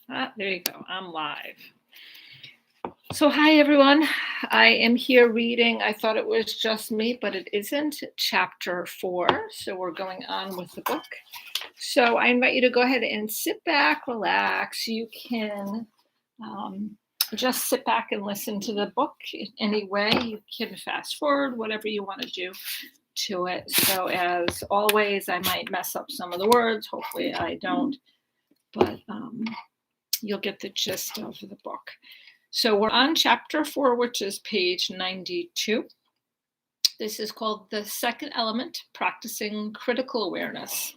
There you go. I'm live. So hi, everyone. I am here reading, I thought it was just me, but it isn't, chapter 4. So we're going on with the book. So I invite you to go ahead and sit back, relax. You can just sit back and listen to the book any way. You can fast forward, whatever you want to do to it. So as always, I might mess up some of the words. Hopefully I don't. But you'll get the gist of the book. So we're on chapter 4, which is page 92. This is called The Second Element, Practicing Critical Awareness.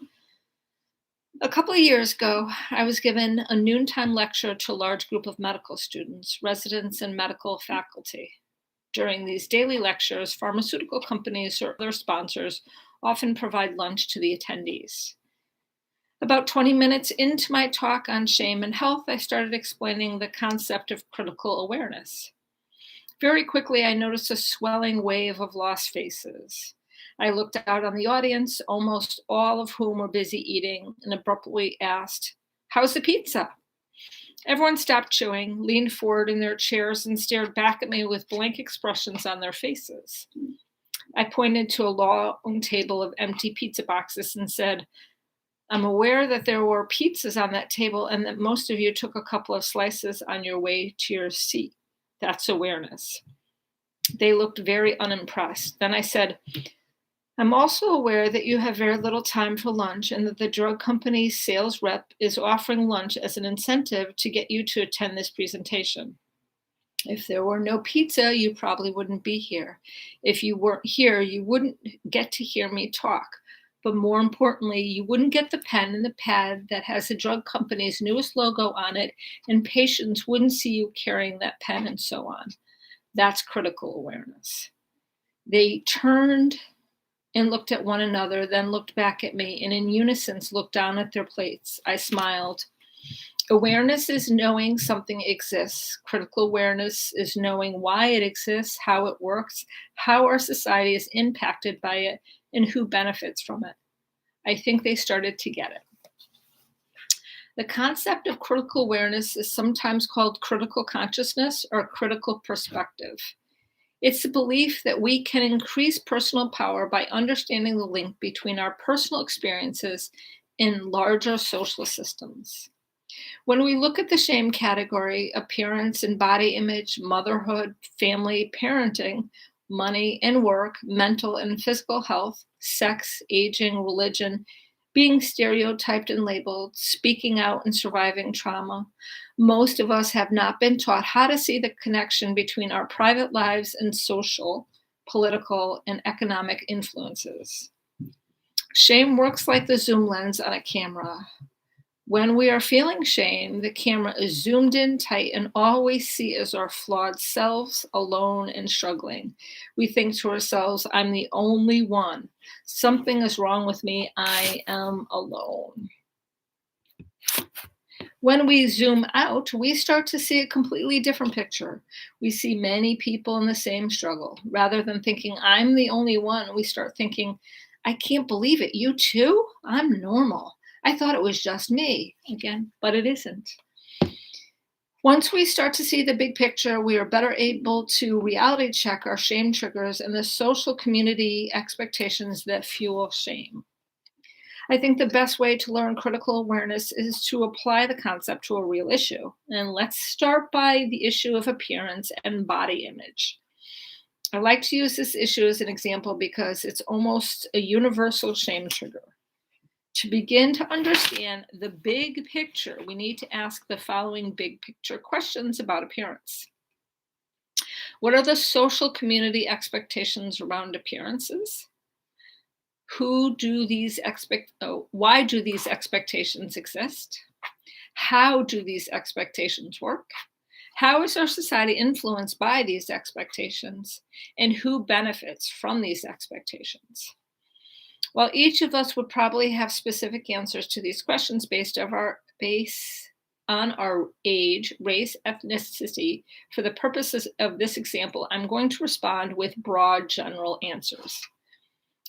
A couple of years ago, I was given a noontime lecture to a large group of medical students, residents, and medical faculty. During these daily lectures, pharmaceutical companies or other sponsors often provide lunch to the attendees. About 20 minutes into my talk on shame and health, I started explaining the concept of critical awareness. Very quickly, I noticed a swelling wave of lost faces. I looked out on the audience, almost all of whom were busy eating, and abruptly asked, "How's the pizza?" Everyone stopped chewing, leaned forward in their chairs, and stared back at me with blank expressions on their faces. I pointed to a long table of empty pizza boxes and said, "I'm aware that there were pizzas on that table and that most of you took a couple of slices on your way to your seat. That's awareness." They looked very unimpressed. Then I said, "I'm also aware that you have very little time for lunch and that the drug company's sales rep is offering lunch as an incentive to get you to attend this presentation. If there were no pizza, you probably wouldn't be here. If you weren't here, you wouldn't get to hear me talk. But more importantly, you wouldn't get the pen and the pad that has the drug company's newest logo on it, and patients wouldn't see you carrying that pen and so on. That's critical awareness." They turned and looked at one another, then looked back at me, and in unison looked down at their plates. I smiled. Awareness is knowing something exists. Critical awareness is knowing why it exists, how it works, how our society is impacted by it, and who benefits from it. I think they started to get it. The concept of critical awareness is sometimes called critical consciousness or critical perspective. It's the belief that we can increase personal power by understanding the link between our personal experiences and larger social systems. When we look at the shame category, appearance and body image, motherhood, family, parenting, money and work, mental and physical health, sex, aging, religion, being stereotyped and labeled, speaking out and surviving trauma, most of us have not been taught how to see the connection between our private lives and social, political, and economic influences. Shame works like the zoom lens on a camera. When we are feeling shame, the camera is zoomed in tight, and all we see is our flawed selves, alone and struggling. We think to ourselves, "I'm the only one. Something is wrong with me. I am alone." When we zoom out, we start to see a completely different picture. We see many people in the same struggle. Rather than thinking, "I'm the only one," we start thinking, "I can't believe it. You too? I'm normal. I thought it was just me." Again, but it isn't. Once we start to see the big picture, we are better able to reality check our shame triggers and the social community expectations that fuel shame. I think the best way to learn critical awareness is to apply the concept to a real issue. And let's start by the issue of appearance and body image. I like to use this issue as an example because it's almost a universal shame trigger. To begin to understand the big picture, we need to ask the following big picture questions about appearance. What are the social community expectations around appearances? Why do these expectations exist? How do these expectations work? How is our society influenced by these expectations? And who benefits from these expectations? While each of us would probably have specific answers to these questions based on our age, race, ethnicity, for the purposes of this example, I'm going to respond with broad general answers.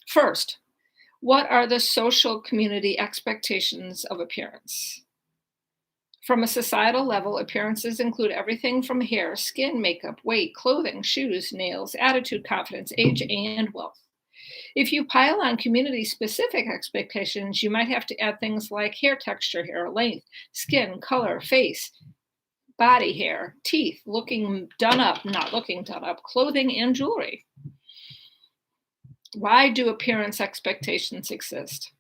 First, what are the social community expectations of appearance? From a societal level, appearances include everything from hair, skin, makeup, weight, clothing, shoes, nails, attitude, confidence, age, and wealth. If you pile on community-specific expectations, you might have to add things like hair texture, hair length, skin, color, face, body hair, teeth, looking done up, not looking done up, clothing, and jewelry. Why do appearance expectations exist?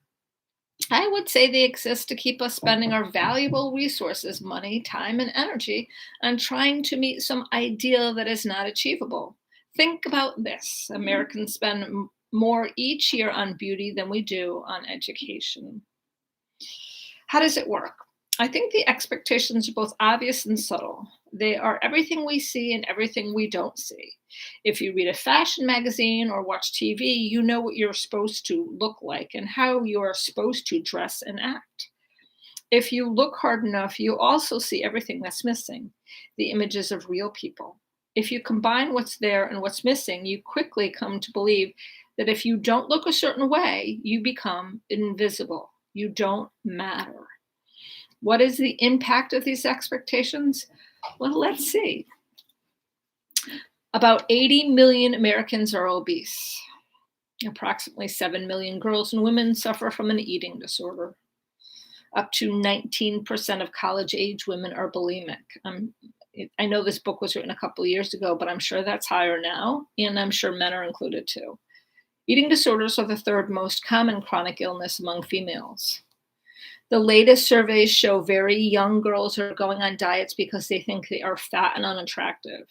I would say they exist to keep us spending our valuable resources, money, time, and energy on trying to meet some ideal that is not achievable. Think about this. Americans spend more each year on beauty than we do on education. How does it work? I think the expectations are both obvious and subtle. They are everything we see and everything we don't see. If you read a fashion magazine or watch TV, you know what you're supposed to look like and how you are supposed to dress and act. If you look hard enough, you also see everything that's missing, the images of real people. If you combine what's there and what's missing, you quickly come to believe that if you don't look a certain way, you become invisible. You don't matter. What is the impact of these expectations? Well, let's see. About 80 million Americans are obese. Approximately 7 million girls and women suffer from an eating disorder. Up to 19% of college-age women are bulimic. I know this book was written a couple of years ago, but I'm sure that's higher now, and I'm sure men are included too. Eating disorders are the third most common chronic illness among females. The latest surveys show very young girls are going on diets because they think they are fat and unattractive.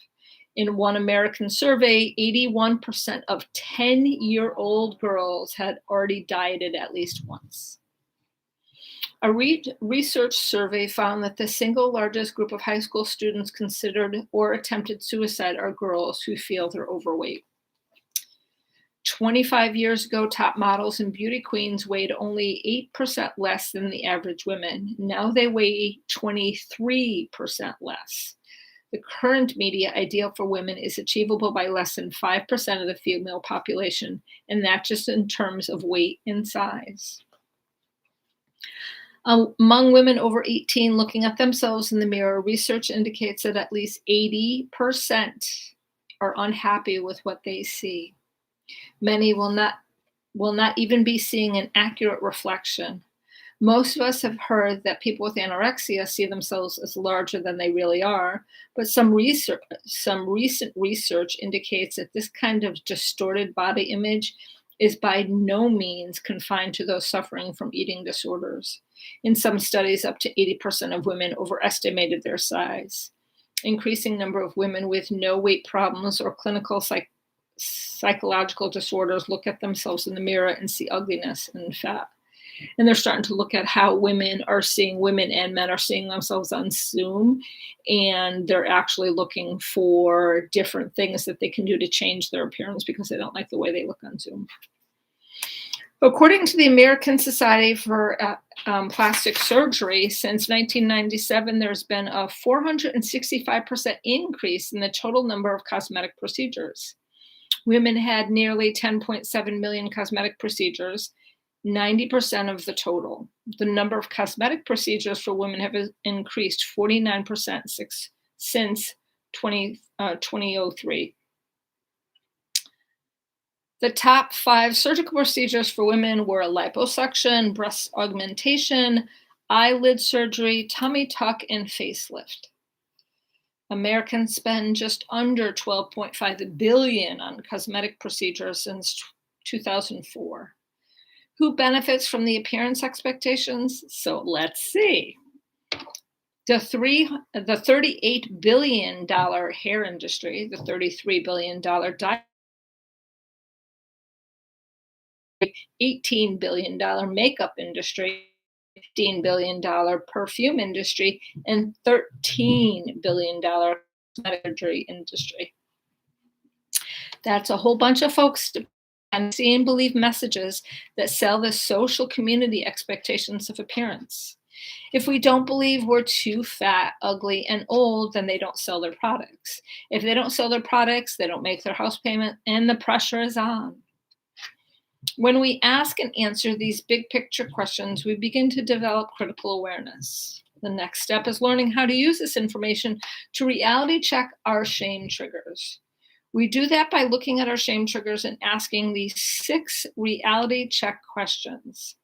In one American survey, 81% of 10-year-old girls had already dieted at least once. A research survey found that the single largest group of high school students considered or attempted suicide are girls who feel they're overweight. 25 years ago, top models and beauty queens weighed only 8% less than the average women. Now they weigh 23% less. The current media ideal for women is achievable by less than 5% of the female population, and that just in terms of weight and size. Among women over 18 looking at themselves in the mirror, research indicates that at least 80% are unhappy with what they see. Many will not even be seeing an accurate reflection. Most of us have heard that people with anorexia see themselves as larger than they really are, but some recent research indicates that this kind of distorted body image is by no means confined to those suffering from eating disorders. In some studies, up to 80% of women overestimated their size. Increasing number of women with no weight problems or clinical psychological disorders look at themselves in the mirror and see ugliness and fat. And they're starting to look at how women and men are seeing themselves on Zoom, and they're actually looking for different things that they can do to change their appearance because they don't like the way they look on Zoom. According to the American Society for Plastic Surgery, since 1997, there's been a 465% increase in the total number of cosmetic procedures. Women had nearly 10.7 million cosmetic procedures, 90% of the total. The number of cosmetic procedures for women have increased 49% since 2003. The top 5 surgical procedures for women were liposuction, breast augmentation, eyelid surgery, tummy tuck, and facelift. Americans spend just under $12.5 billion on cosmetic procedures since 2004. Who benefits from the appearance expectations? So let's see. The $38 billion hair industry, the $33 billion dye, $18 billion makeup industry, $15 billion perfume industry, and $13 billion cosmetic surgery industry. That's a whole bunch of folks and see and believe messages that sell the social community expectations of appearance. If we don't believe we're too fat, ugly, and old, then they don't sell their products. If they don't sell their products, they don't make their house payment, and the pressure is on. When we ask and answer these big picture questions, we begin to develop critical awareness. The next step is learning how to use this information to reality check our shame triggers. We do that by looking at our shame triggers and asking these 6 reality check questions.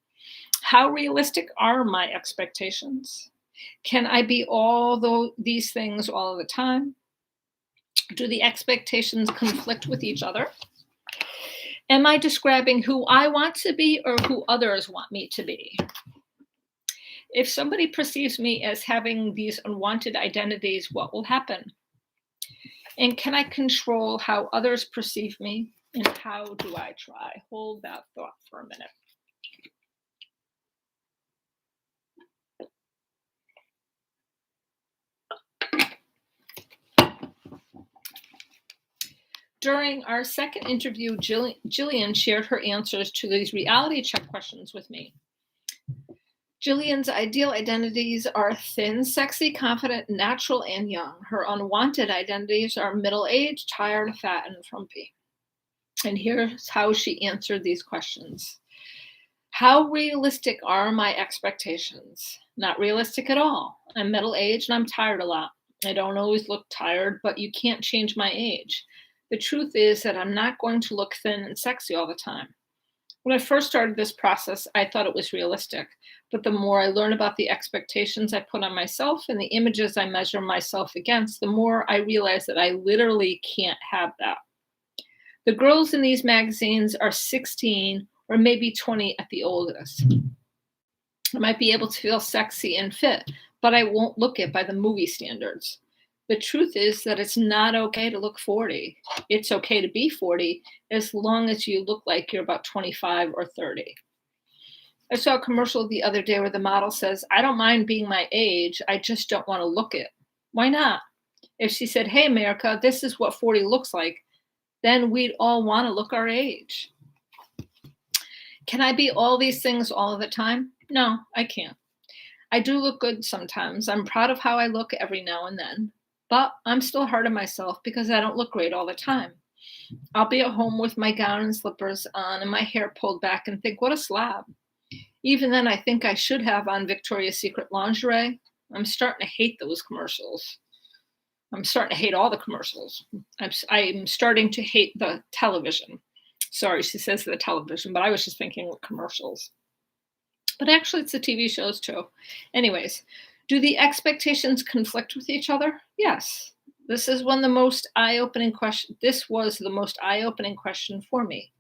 How realistic are my expectations? Can I be all these things all the time? Do the expectations conflict with each other? Am I describing who I want to be or who others want me to be? If somebody perceives me as having these unwanted identities, what will happen? And can I control how others perceive me? And how do I try? Hold that thought for a minute. During our second interview, Jillian shared her answers to these reality check questions with me. Jillian's ideal identities are thin, sexy, confident, natural, and young. Her unwanted identities are middle-aged, tired, fat, and frumpy. And here's how she answered these questions. How realistic are my expectations? Not realistic at all. I'm middle-aged and I'm tired a lot. I don't always look tired, but you can't change my age. The truth is that I'm not going to look thin and sexy all the time. When I first started this process, I thought it was realistic, but the more I learn about the expectations I put on myself and the images I measure myself against, the more I realize that I literally can't have that. The girls in these magazines are 16 or maybe 20 at the oldest. I might be able to feel sexy and fit, but I won't look it by the movie standards. The truth is that it's not okay to look 40. It's okay to be 40 as long as you look like you're about 25 or 30. I saw a commercial the other day where the model says, I don't mind being my age, I just don't want to look it. Why not? If she said, hey, America, this is what 40 looks like, then we'd all want to look our age. Can I be all these things all of the time? No, I can't. I do look good sometimes. I'm proud of how I look every now and then. But I'm still hard on myself because I don't look great all the time. I'll be at home with my gown and slippers on and my hair pulled back and think, what a slob. Even then, I think I should have on Victoria's Secret lingerie. I'm starting to hate those commercials. I'm starting to hate all the commercials. I'm starting to hate the television. Sorry, she says the television, but I was just thinking of commercials. But actually, it's the TV shows too. Anyways, do the expectations conflict with each other? Yes. This was the most eye-opening question for me.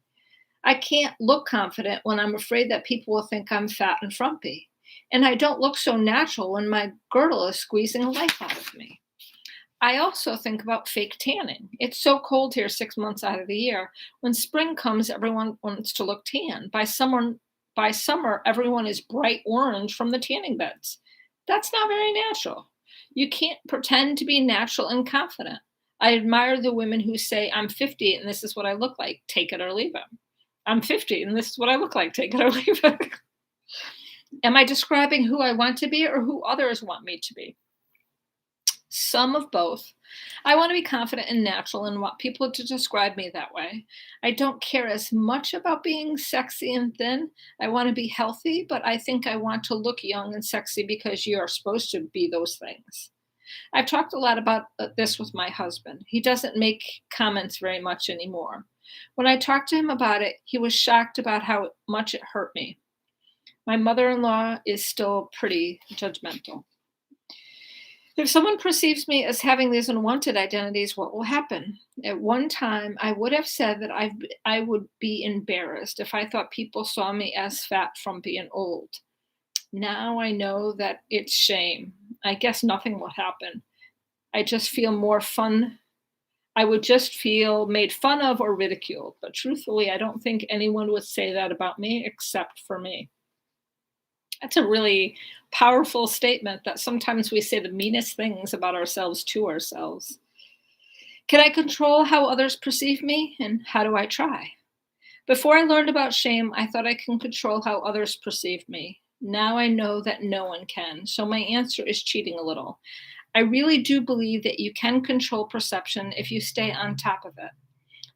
I can't look confident when I'm afraid that people will think I'm fat and frumpy. And I don't look so natural when my girdle is squeezing life out of me. I also think about fake tanning. It's so cold here 6 months out of the year. When spring comes, everyone wants to look tan. By summer, everyone is bright orange from the tanning beds. That's not very natural. You can't pretend to be natural and confident. I admire the women who say, I'm 50 and this is what I look like. Take it or leave it. I'm 50 and this is what I look like. Take it or leave it. Am I describing who I want to be or who others want me to be? Some of both. I want to be confident and natural and want people to describe me that way. I don't care as much about being sexy and thin. I want to be healthy, but I think I want to look young and sexy because you are supposed to be those things. I've talked a lot about this with my husband. He doesn't make comments very much anymore. When I talked to him about it, he was shocked about how much it hurt me. My mother-in-law is still pretty judgmental. If someone perceives me as having these unwanted identities, what will happen? At one time, I would have said that I would be embarrassed if I thought people saw me as fat, frumpy, and old. Now I know that it's shame. I guess nothing will happen. I just feel more fun. I would just feel made fun of or ridiculed. But truthfully, I don't think anyone would say that about me except for me. That's a really powerful statement that sometimes we say the meanest things about ourselves to ourselves. Can I control how others perceive me? And how do I try? Before I learned about shame, I thought I can control how others perceive me. Now I know that no one can. So my answer is cheating a little. I really do believe that you can control perception if you stay on top of it.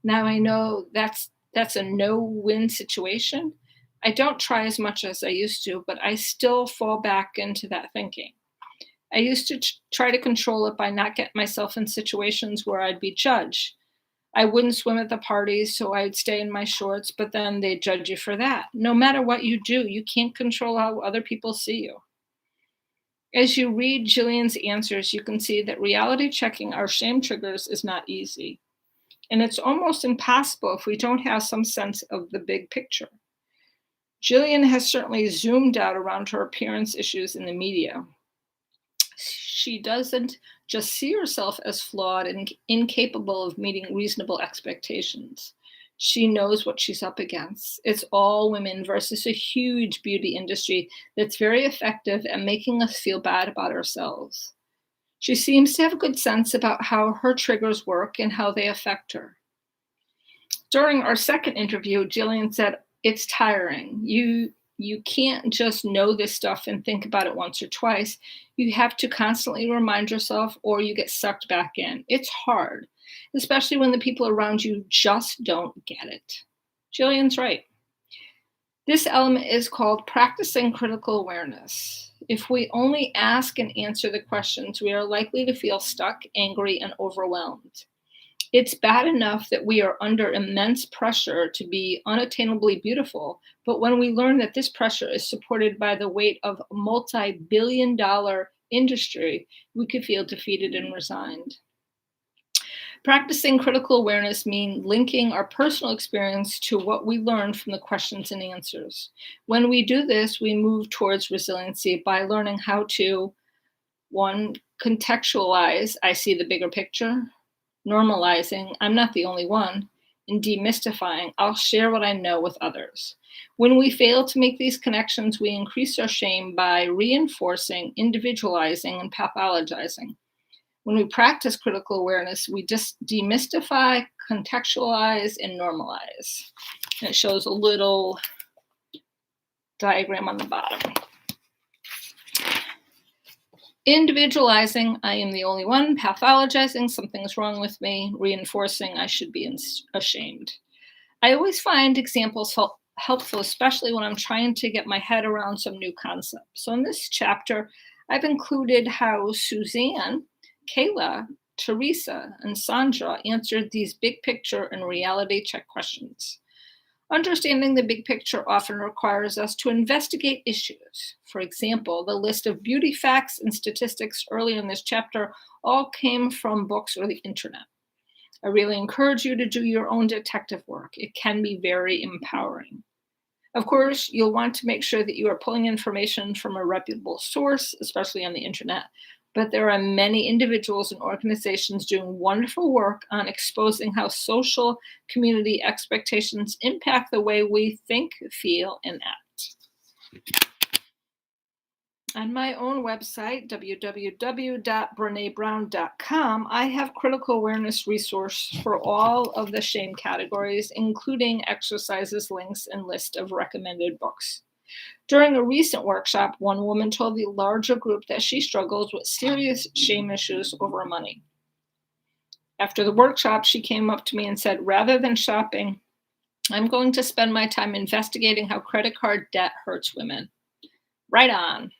Now I know that's a no-win situation. I don't try as much as I used to, but I still fall back into that thinking. I used to try to control it by not getting myself in situations where I'd be judged. I wouldn't swim at the parties, so I'd stay in my shorts, but then they'd judge you for that. No matter what you do, you can't control how other people see you. As you read Jillian's answers, you can see that reality checking our shame triggers is not easy. And it's almost impossible if we don't have some sense of the big picture. Jillian has certainly zoomed out around her appearance issues in the media. She doesn't just see herself as flawed and incapable of meeting reasonable expectations. She knows what she's up against. It's all women versus a huge beauty industry that's very effective at making us feel bad about ourselves. She seems to have a good sense about how her triggers work and how they affect her. During our second interview, Jillian said, "It's tiring. You can't just know this stuff and think about it once or twice. You have to constantly remind yourself or you get sucked back in. It's hard, especially when the people around you just don't get it." Jillian's right. This element is called practicing critical awareness. If we only ask and answer the questions, we are likely to feel stuck, angry, and overwhelmed. It's bad enough that we are under immense pressure to be unattainably beautiful, but when we learn that this pressure is supported by the weight of a multi-billion-dollar industry, we could feel defeated and resigned. Practicing critical awareness means linking our personal experience to what we learn from the questions and answers. When we do this, we move towards resiliency by learning how to, 1, contextualize, I see the bigger picture, normalizing, I'm not the only one, and demystifying, I'll share what I know with others. When we fail to make these connections, we increase our shame by reinforcing, individualizing, and pathologizing. When we practice critical awareness, we just demystify, contextualize, and normalize. And it shows a little diagram on the bottom. Individualizing, I am the only one. Pathologizing, something's wrong with me. Reinforcing, I should be ashamed. I always find examples helpful, especially when I'm trying to get my head around some new concept. So in this chapter, I've included how Suzanne, Kayla, Teresa, and Sandra answered these big picture and reality check questions. Understanding the big picture often requires us to investigate issues. For example, the list of beauty facts and statistics earlier in this chapter all came from books or the internet. I really encourage you to do your own detective work. It can be very empowering. Of course, you'll want to make sure that you are pulling information from a reputable source, especially on the internet. But there are many individuals and organizations doing wonderful work on exposing how social community expectations impact the way we think, feel, and act. On my own website, www.brenebrown.com, I have critical awareness resource for all of the shame categories, including exercises, links, and list of recommended books. During a recent workshop, one woman told the larger group that she struggles with serious shame issues over money. After the workshop, she came up to me and said, rather than shopping, I'm going to spend my time investigating how credit card debt hurts women. Right on.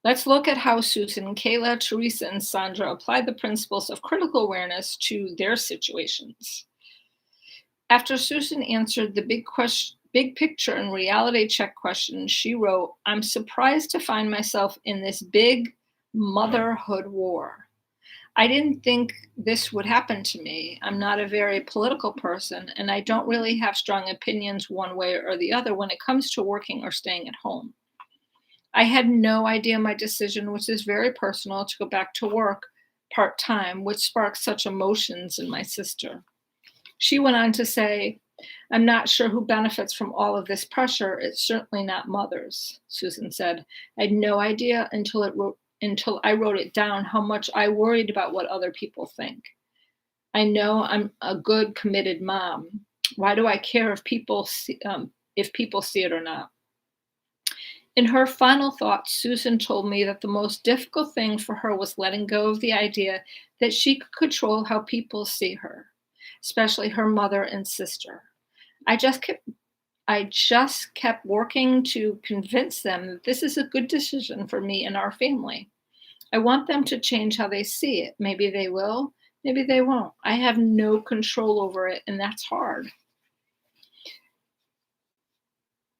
Let's look at how Susan, Kayla, Teresa, and Sandra applied the principles of critical awareness to their situations. After Susan answered the big picture and reality check question, she wrote, I'm surprised to find myself in this big motherhood war. I didn't think this would happen to me. I'm not a very political person, and I don't really have strong opinions one way or the other when it comes to working or staying at home. I had no idea my decision, which is very personal, to go back to work part-time, would spark such emotions in my sister. She went on to say, I'm not sure who benefits from all of this pressure. It's certainly not mothers, Susan said. I had no idea until I wrote it down how much I worried about what other people think. I know I'm a good, committed mom. Why do I care if people see it or not? In her final thoughts, Susan told me that the most difficult thing for her was letting go of the idea that she could control how people see her, especially her mother and sister. I just kept working to convince them that this is a good decision for me and our family. I want them to change how they see it. Maybe they will, maybe they won't. I have no control over it, and that's hard.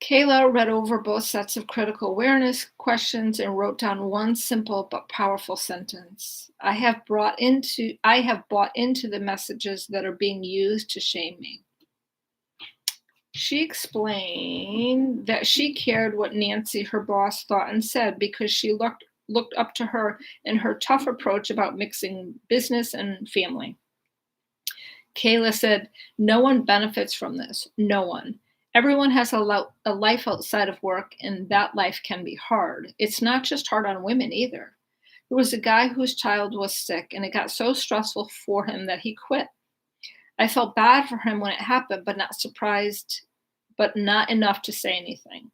Kayla read over both sets of critical awareness questions and wrote down one simple but powerful sentence. I have bought into the messages that are being used to shame me. She explained that she cared what Nancy, her boss, thought and said because she looked up to her in her tough approach about mixing business and family. Kayla said, "No one benefits from this. No one. Everyone has a life outside of work, and that life can be hard. It's not just hard on women either. There was a guy whose child was sick, and it got so stressful for him that he quit. I felt bad for him when it happened, but not surprised, but not enough to say anything.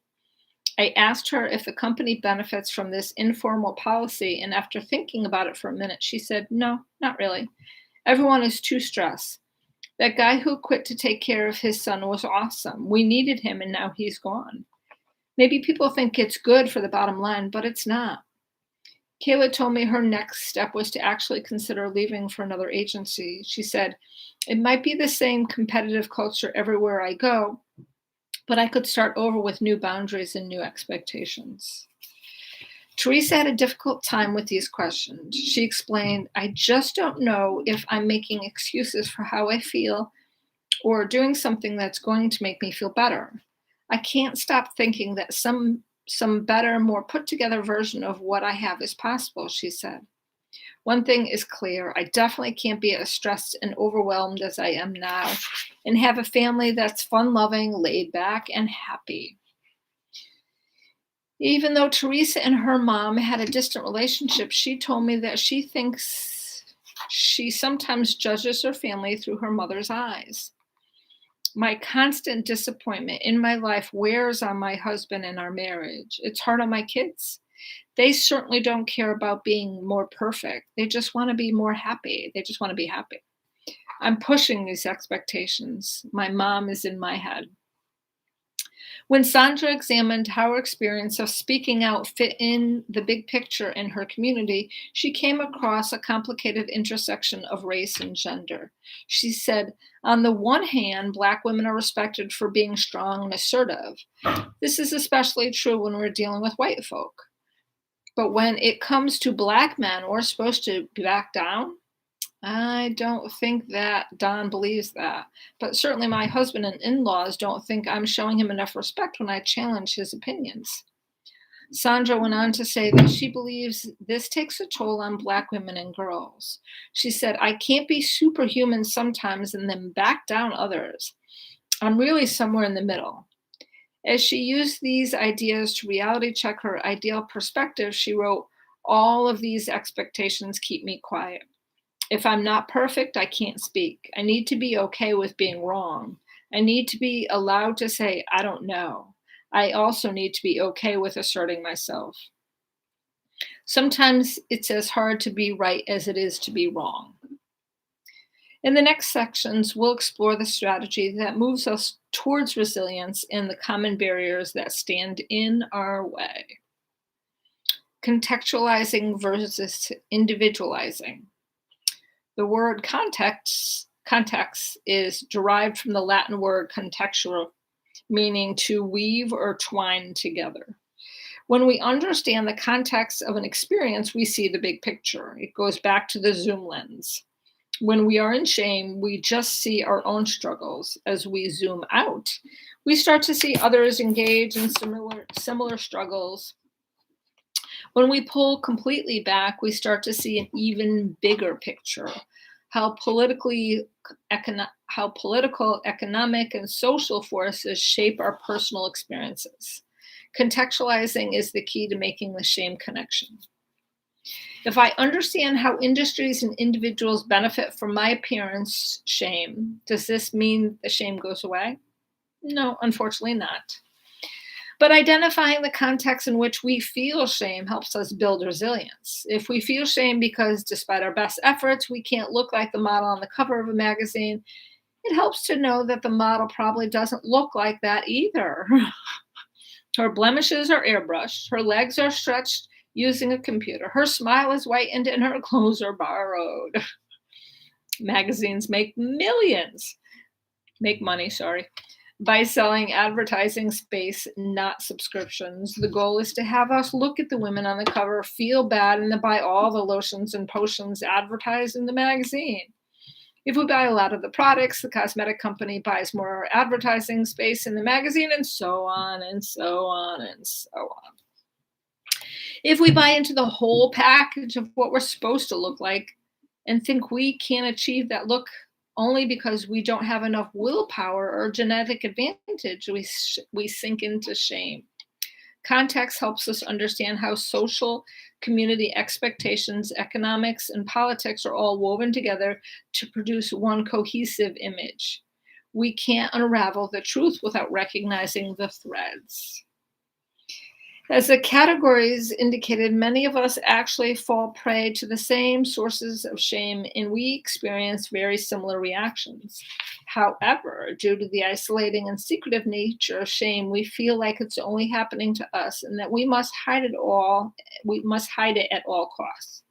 I asked her if the company benefits from this informal policy, and after thinking about it for a minute, she said, no, not really. Everyone is too stressed. That guy who quit to take care of his son was awesome. We needed him, and now he's gone. Maybe people think it's good for the bottom line, but it's not." Kayla told me her next step was to actually consider leaving for another agency. She said, "It might be the same competitive culture everywhere I go, but I could start over with new boundaries and new expectations." Teresa had a difficult time with these questions. She explained, "I just don't know if I'm making excuses for how I feel or doing something that's going to make me feel better. I can't stop thinking that some better, more put together version of what I have is possible," she said. "One thing is clear. I definitely can't be as stressed and overwhelmed as I am now and have a family that's fun-loving, laid back, and happy." Even though Teresa and her mom had a distant relationship, she told me that she thinks she sometimes judges her family through her mother's eyes. "My constant disappointment in my life wears on my husband and our marriage. It's hard on my kids. They certainly don't care about being more perfect. They just want to be more happy. They just want to be happy. I'm pushing these expectations. My mom is in my head." When Sandra examined how her experience of speaking out fit in the big picture in her community, she came across a complicated intersection of race and gender. She said, on the one hand, Black women are respected for being strong and assertive. This is especially true when we're dealing with white folk. But when it comes to Black men, we're supposed to back down? I don't think that Don believes that, but certainly my husband and in-laws don't think I'm showing him enough respect when I challenge his opinions. Sandra went on to say that she believes this takes a toll on Black women and girls. She said, "I can't be superhuman sometimes and then back down others. I'm really somewhere in the middle." As she used these ideas to reality check her ideal perspective, she wrote, "All of these expectations keep me quiet. If I'm not perfect, I can't speak. I need to be okay with being wrong. I need to be allowed to say, I don't know. I also need to be okay with asserting myself. Sometimes it's as hard to be right as it is to be wrong." In the next sections, we'll explore the strategy that moves us towards resilience and the common barriers that stand in our way. Contextualizing versus individualizing. The word context is derived from the Latin word contextual, meaning to weave or twine together. When we understand the context of an experience, we see the big picture. It goes back to the zoom lens. When we are in shame, we just see our own struggles. As we zoom out, we start to see others engage in similar struggles. When we pull completely back, we start to see an even bigger picture, how political, economic, and social forces shape our personal experiences. Contextualizing is the key to making the shame connection. If I understand how industries and individuals benefit from my appearance shame, does this mean the shame goes away? No, unfortunately not. But identifying the context in which we feel shame helps us build resilience. If we feel shame because despite our best efforts, we can't look like the model on the cover of a magazine, it helps to know that the model probably doesn't look like that either. Her blemishes are airbrushed, her legs are stretched using a computer. Her smile is whitened and her clothes are borrowed. Magazines make money, by selling advertising space, not subscriptions. The goal is to have us look at the women on the cover, feel bad, and then buy all the lotions and potions advertised in the magazine. If we buy a lot of the products, the cosmetic company buys more advertising space in the magazine, and so on and so on and so on. If we buy into the whole package of what we're supposed to look like and think we can't achieve that look only because we don't have enough willpower or genetic advantage, we sink into shame. Context helps us understand how social, community expectations, economics, and politics are all woven together to produce one cohesive image. We can't unravel the truth without recognizing the threads. As the categories indicated, many of us actually fall prey to the same sources of shame, and we experience very similar reactions. However, due to the isolating and secretive nature of shame, we feel like it's only happening to us and that we must hide it at all costs.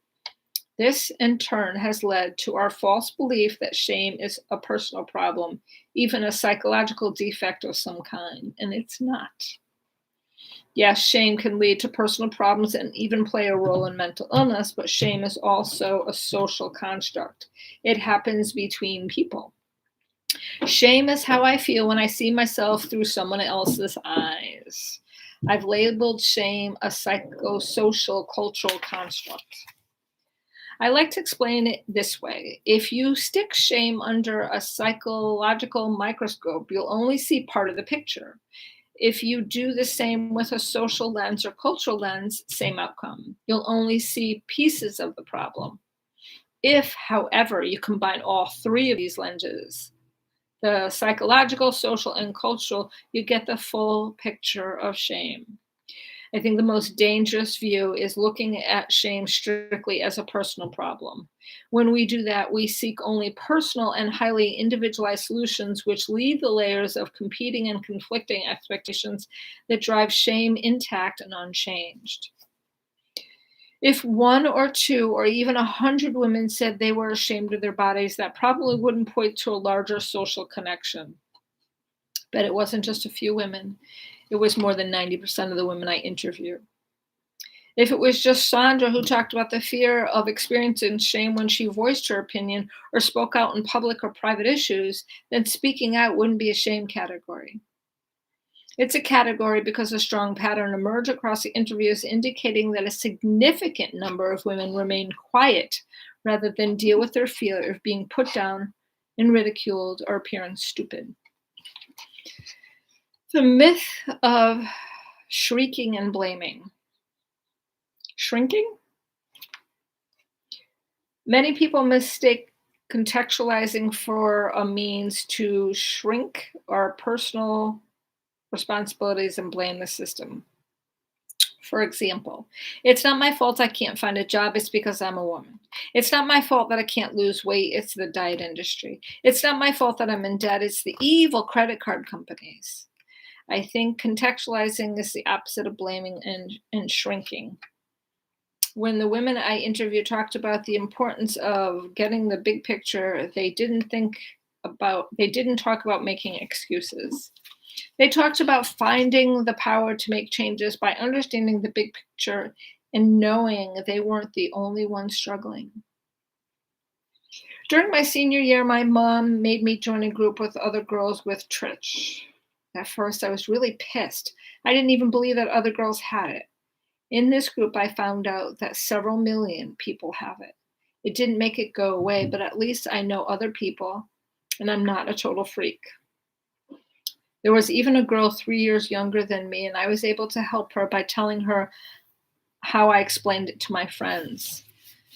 This, in turn, has led to our false belief that shame is a personal problem, even a psychological defect of some kind, and it's not. Yes, shame can lead to personal problems and even play a role in mental illness, but shame is also a social construct. It happens between people. Shame is how I feel when I see myself through someone else's eyes. I've labeled shame a psychosocial cultural construct. I like to explain it this way. If you stick shame under a psychological microscope, you'll only see part of the picture. If you do the same with a social lens or cultural lens, same outcome. You'll only see pieces of the problem. If, however, you combine all three of these lenses, the psychological, social, and cultural, you get the full picture of shame. I think the most dangerous view is looking at shame strictly as a personal problem. When we do that, we seek only personal and highly individualized solutions, which leave the layers of competing and conflicting expectations that drive shame intact and unchanged. If 1 or 2 or even 100 women said they were ashamed of their bodies, that probably wouldn't point to a larger social connection. But it wasn't just a few women. It was more than 90% of the women I interviewed. If it was just Sandra who talked about the fear of experiencing shame when she voiced her opinion or spoke out in public or private issues, then speaking out wouldn't be a shame category. It's a category because a strong pattern emerged across the interviews indicating that a significant number of women remained quiet rather than deal with their fear of being put down and ridiculed or appearing stupid. The myth of shrieking and blaming. Shrinking? Many people mistake contextualizing for a means to shrink our personal responsibilities and blame the system. For example, it's not my fault I can't find a job, it's because I'm a woman. It's not my fault that I can't lose weight, it's the diet industry. It's not my fault that I'm in debt, it's the evil credit card companies. I think contextualizing is the opposite of blaming and shrinking. When the women I interviewed talked about the importance of getting the big picture, they didn't talk about making excuses. They talked about finding the power to make changes by understanding the big picture and knowing they weren't the only ones struggling. During my senior year, my mom made me join a group with other girls with Trich. At first, I was really pissed. I didn't even believe that other girls had it. In this group, I found out that several million people have it. It didn't make it go away, but at least I know other people, and I'm not a total freak. There was even a girl 3 years younger than me, and I was able to help her by telling her how I explained it to my friends.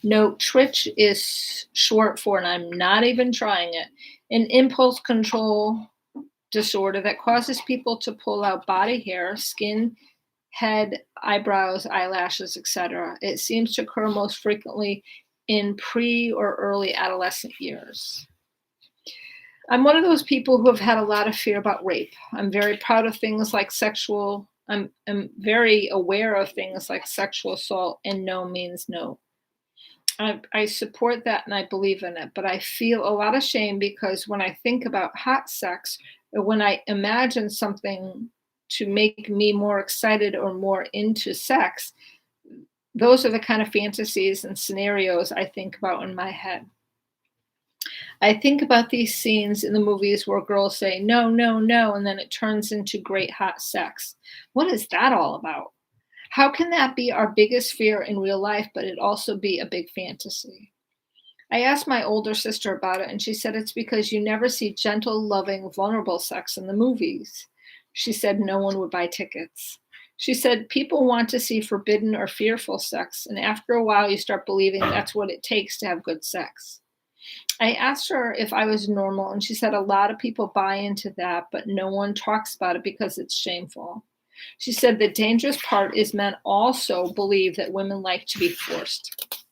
Note, Trich is short for, and I'm not even trying it, an impulse control disorder that causes people to pull out body hair, skin, head, eyebrows, eyelashes, etc. It seems to occur most frequently in pre or early adolescent years. I'm one of those people who have had a lot of fear about rape. I'm very proud of things like sexual I'm very aware of things like sexual assault, and no means no. I support that and I believe in it, but I feel a lot of shame because when I think about hot sex, or when I imagine something to make me more excited or more into sex, those are the kind of fantasies and scenarios I think about in my head. I think about these scenes in the movies where girls say, no, no, no, and then it turns into great hot sex. What is that all about? How can that be our biggest fear in real life, but it also be a big fantasy? I asked my older sister about it, and she said it's because you never see gentle, loving, vulnerable sex in the movies. She said no one would buy tickets. She said people want to see forbidden or fearful sex, and after a while you start believing that's what it takes to have good sex. I asked her if I was normal, and she said a lot of people buy into that, but no one talks about it because it's shameful. She said the dangerous part is men also believe that women like to be forced.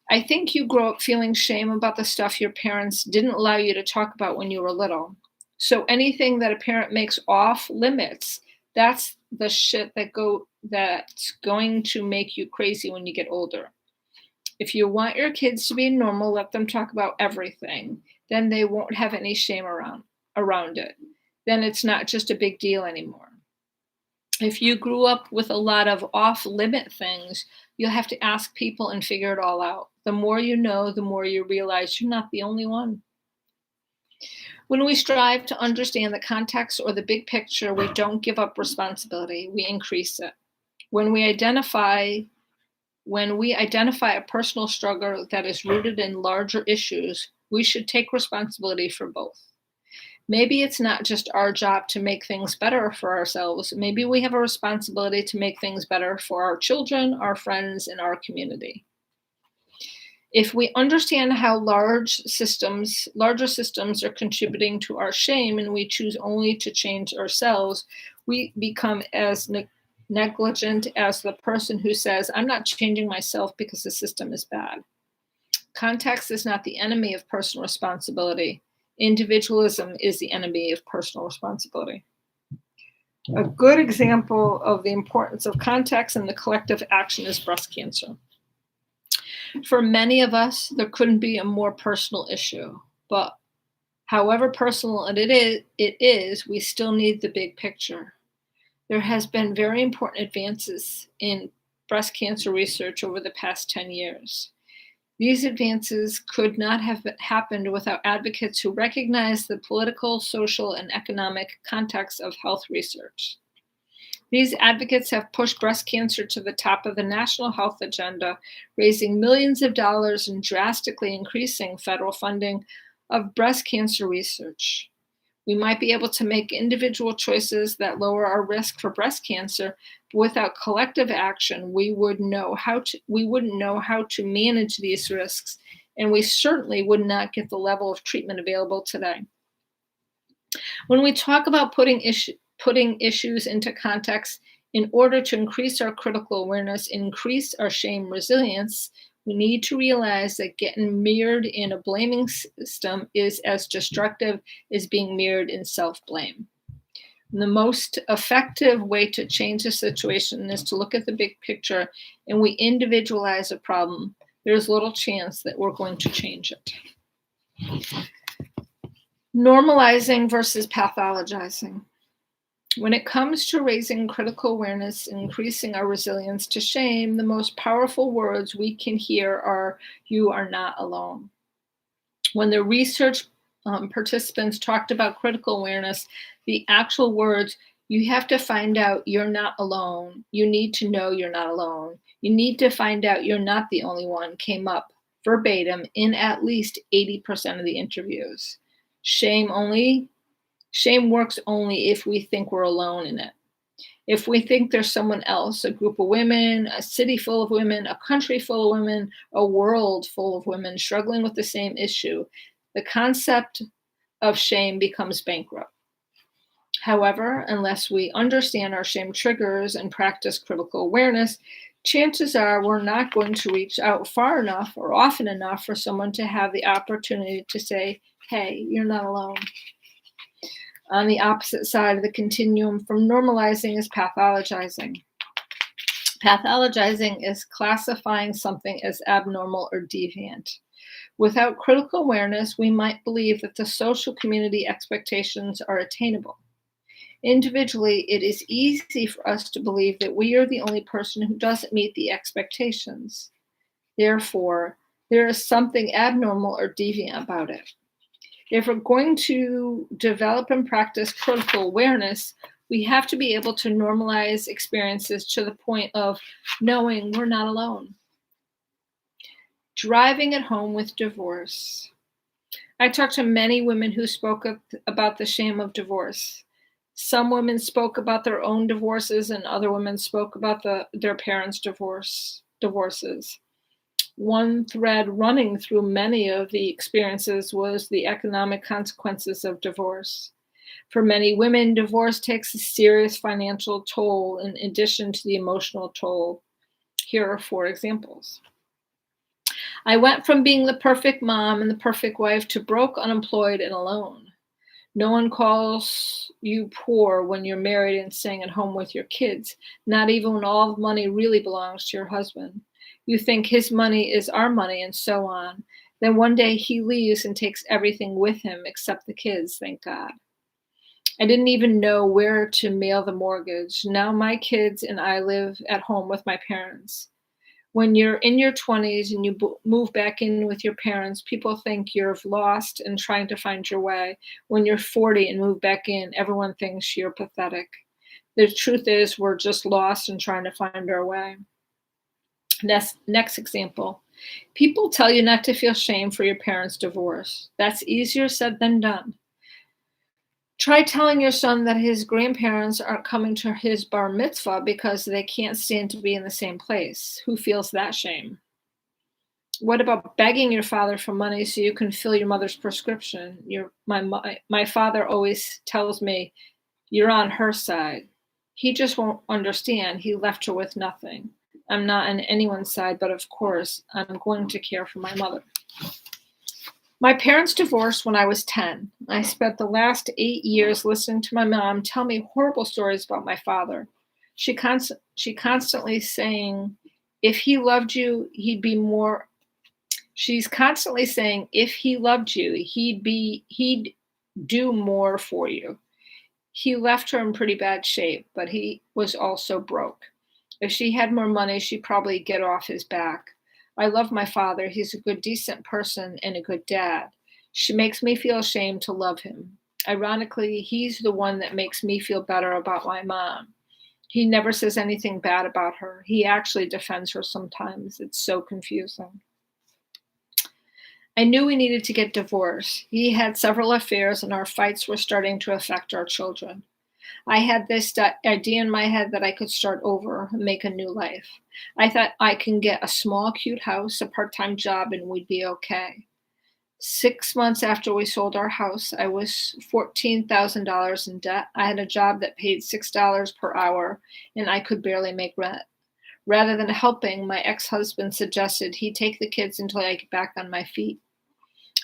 I think you grow up feeling shame about the stuff your parents didn't allow you to talk about when you were little. So anything that a parent makes off limits, that's the shit that's going to make you crazy when you get older. If you want your kids to be normal, let them talk about everything. Then they won't have any shame around it. Then it's not just a big deal anymore. If you grew up with a lot of off-limit things, you'll have to ask people and figure it all out. The more you know, the more you realize you're not the only one. When we strive to understand the context or the big picture, we don't give up responsibility, we increase it. When we identify a personal struggle that is rooted in larger issues, we should take responsibility for both. Maybe it's not just our job to make things better for ourselves. Maybe we have a responsibility to make things better for our children, our friends, and our community. If we understand how larger systems are contributing to our shame and we choose only to change ourselves, we become as negligent as the person who says, I'm not changing myself because the system is bad. Context is not the enemy of personal responsibility. Individualism is the enemy of personal responsibility. A good example of the importance of context and the collective action is breast cancer. For many of us, there couldn't be a more personal issue, but however personal it is, we still need the big picture. There has been very important advances in breast cancer research over the past 10 years. These advances could not have happened without advocates who recognize the political, social, and economic context of health research. These advocates have pushed breast cancer to the top of the national health agenda, raising millions of dollars and drastically increasing federal funding of breast cancer research. We might be able to make individual choices that lower our risk for breast cancer, but without collective action, we wouldn't know how to manage these risks, and we certainly would not get the level of treatment available today. When we talk about putting issues into context in order to increase our critical awareness, increase our shame resilience, we need to realize that getting mirrored in a blaming system is as destructive as being mirrored in self-blame. The most effective way to change the situation is to look at the big picture, and we individualize a problem. There's little chance that we're going to change it. Normalizing versus pathologizing. When it comes to raising critical awareness and increasing our resilience to shame, the most powerful words we can hear are, "You are not alone." When the research participants talked about critical awareness, the actual words, "You have to find out you're not alone. You need to know you're not alone. You need to find out you're not the only one," came up verbatim in at least 80% of the interviews. Shame works only if we think we're alone in it. If we think there's someone else, a group of women, a city full of women, a country full of women, a world full of women struggling with the same issue, the concept of shame becomes bankrupt. However, unless we understand our shame triggers and practice critical awareness, chances are we're not going to reach out far enough or often enough for someone to have the opportunity to say, "Hey, you're not alone." On the opposite side of the continuum from normalizing is pathologizing. Pathologizing is classifying something as abnormal or deviant. Without critical awareness, we might believe that the social community expectations are attainable. Individually, it is easy for us to believe that we are the only person who doesn't meet the expectations. Therefore, there is something abnormal or deviant about it. If we're going to develop and practice critical awareness, we have to be able to normalize experiences to the point of knowing we're not alone. Driving it home with divorce. I talked to many women who spoke about the shame of divorce. Some women spoke about their own divorces, and other women spoke about their parents' divorces. One thread running through many of the experiences was the economic consequences of divorce. For many women, divorce takes a serious financial toll in addition to the emotional toll. Here are 4 examples. I went from being the perfect mom and the perfect wife to broke, unemployed, and alone. No one calls you poor when you're married and staying at home with your kids, not even when all the money really belongs to your husband. You think his money is our money and so on. Then one day he leaves and takes everything with him except the kids, thank God. I didn't even know where to mail the mortgage. Now my kids and I live at home with my parents. When you're in your 20s and you move back in with your parents, people think you're lost and trying to find your way. When you're 40 and move back in, everyone thinks you're pathetic. The truth is we're just lost and trying to find our way. Next example. People tell you not to feel shame for your parents' divorce. That's easier said than done. Try telling your son that his grandparents aren't coming to his bar mitzvah because they can't stand to be in the same place. Who feels that shame? What about begging your father for money so you can fill your mother's prescription? My father always tells me, you're on her side. He just won't understand. He left her with nothing. I'm not on anyone's side, but of course, I'm going to care for my mother. My parents divorced when I was 10. I spent the last 8 years listening to my mom tell me horrible stories about my father. She constantly saying, if he loved you, he'd be more. She's constantly saying, if he loved you, he'd do more for you. He left her in pretty bad shape, but he was also broke. If she had more money, she'd probably get off his back. I love my father. He's a good, decent person and a good dad. She makes me feel ashamed to love him. Ironically, he's the one that makes me feel better about my mom. He never says anything bad about her. He actually defends her sometimes. It's so confusing. I knew we needed to get divorced. He had several affairs and our fights were starting to affect our children. I had this idea in my head that I could start over and make a new life. I thought I can get a small, cute house, a part-time job, and we'd be okay. 6 months after we sold our house, I was $14,000 in debt. I had a job that paid $6 per hour, and I could barely make rent. Rather than helping, my ex-husband suggested he take the kids until I get back on my feet.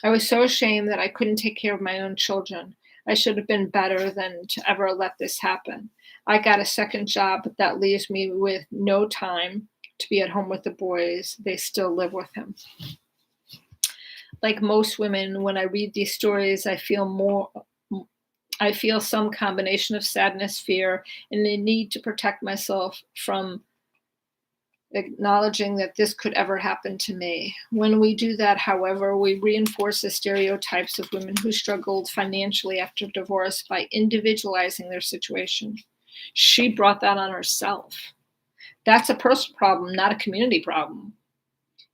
I was so ashamed that I couldn't take care of my own children. I should have been better than to ever let this happen. I got a second job, but that leaves me with no time to be at home with the boys. They still live with him. Like most women, when I read these stories, I feel some combination of sadness, fear, and the need to protect myself from acknowledging that this could ever happen to me. When we do that, however, we reinforce the stereotypes of women who struggled financially after divorce by individualizing their situation. She brought that on herself. That's a personal problem, not a community problem.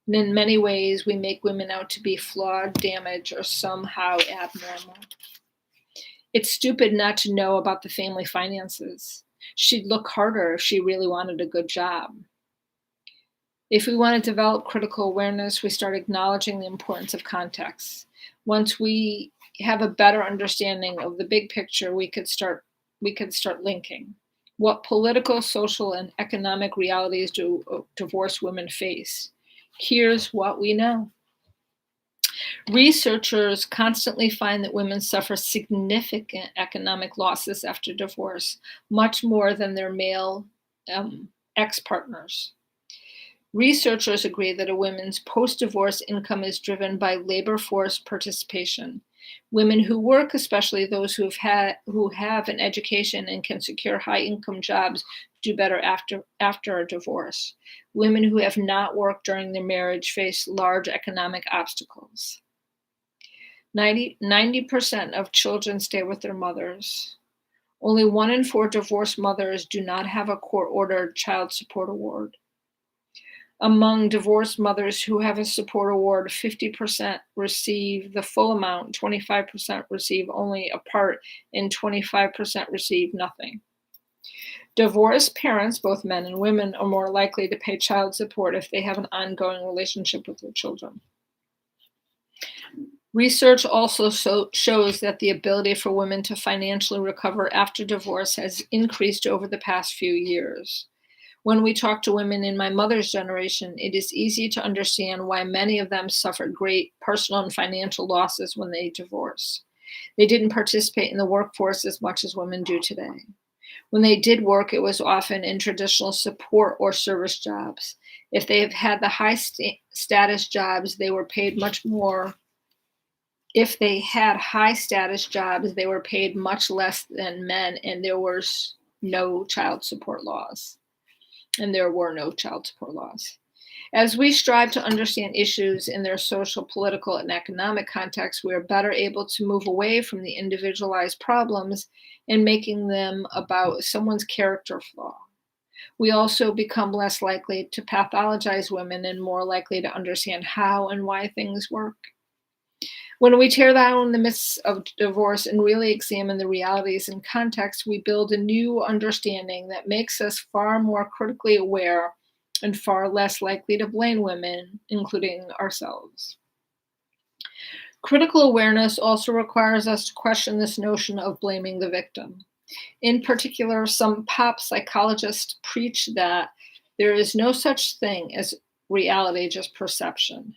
And in many ways, we make women out to be flawed, damaged, or somehow abnormal. It's stupid not to know about the family finances. She'd look harder if she really wanted a good job. If we want to develop critical awareness, we start acknowledging the importance of context. Once we have a better understanding of the big picture, we could start linking. What political, social, and economic realities do divorced women face? Here's what we know. Researchers constantly find that women suffer significant economic losses after divorce, much more than their male ex-partners. Researchers agree that a woman's post-divorce income is driven by labor force participation. Women who work, especially those who have an education and can secure high-income jobs, do better after a divorce. Women who have not worked during their marriage face large economic obstacles. 90% of children stay with their mothers. Only 1 in 4 divorced mothers do not have a court-ordered child support award. Among divorced mothers who have a support award, 50% receive the full amount, 25% receive only a part, and 25% receive nothing. Divorced parents, both men and women, are more likely to pay child support if they have an ongoing relationship with their children. Research also shows that the ability for women to financially recover after divorce has increased over the past few years. When we talk to women in my mother's generation, it is easy to understand why many of them suffered great personal and financial losses when they divorced. They didn't participate in the workforce as much as women do today. When they did work, it was often in traditional support or service jobs. If they have had the high status jobs, they were paid much more. If they had high status jobs, they were paid much less than men, and there was no child support laws. As we strive to understand issues in their social, political, and economic context, we are better able to move away from the individualized problems and making them about someone's character flaw. We also become less likely to pathologize women and more likely to understand how and why things work. When we tear down the myths of divorce and really examine the realities and context, we build a new understanding that makes us far more critically aware and far less likely to blame women, including ourselves. Critical awareness also requires us to question this notion of blaming the victim. In particular, some pop psychologists preach that there is no such thing as reality, just perception.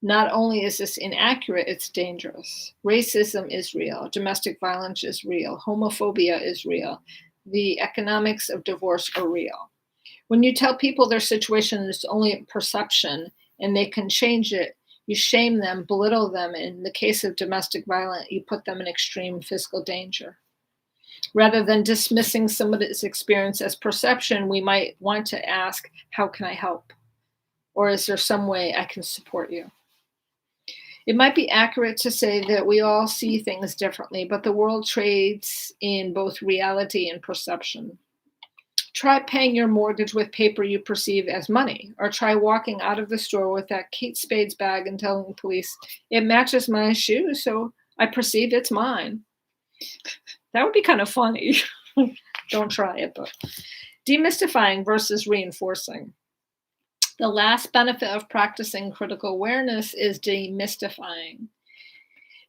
Not only is this inaccurate, it's dangerous. Racism is real. Domestic violence is real. Homophobia is real. The economics of divorce are real. When you tell people their situation is only a perception and they can change it, you shame them, belittle them. In the case of domestic violence, you put them in extreme physical danger. Rather than dismissing somebody's experience as perception, we might want to ask, how can I help? Or is there some way I can support you? It might be accurate to say that we all see things differently, but the world trades in both reality and perception. Try paying your mortgage with paper you perceive as money, or try walking out of the store with that Kate Spade's bag and telling the police, it matches my shoes, so I perceive it's mine. That would be kind of funny. Don't try it, but demystifying versus reinforcing. The last benefit of practicing critical awareness is demystifying.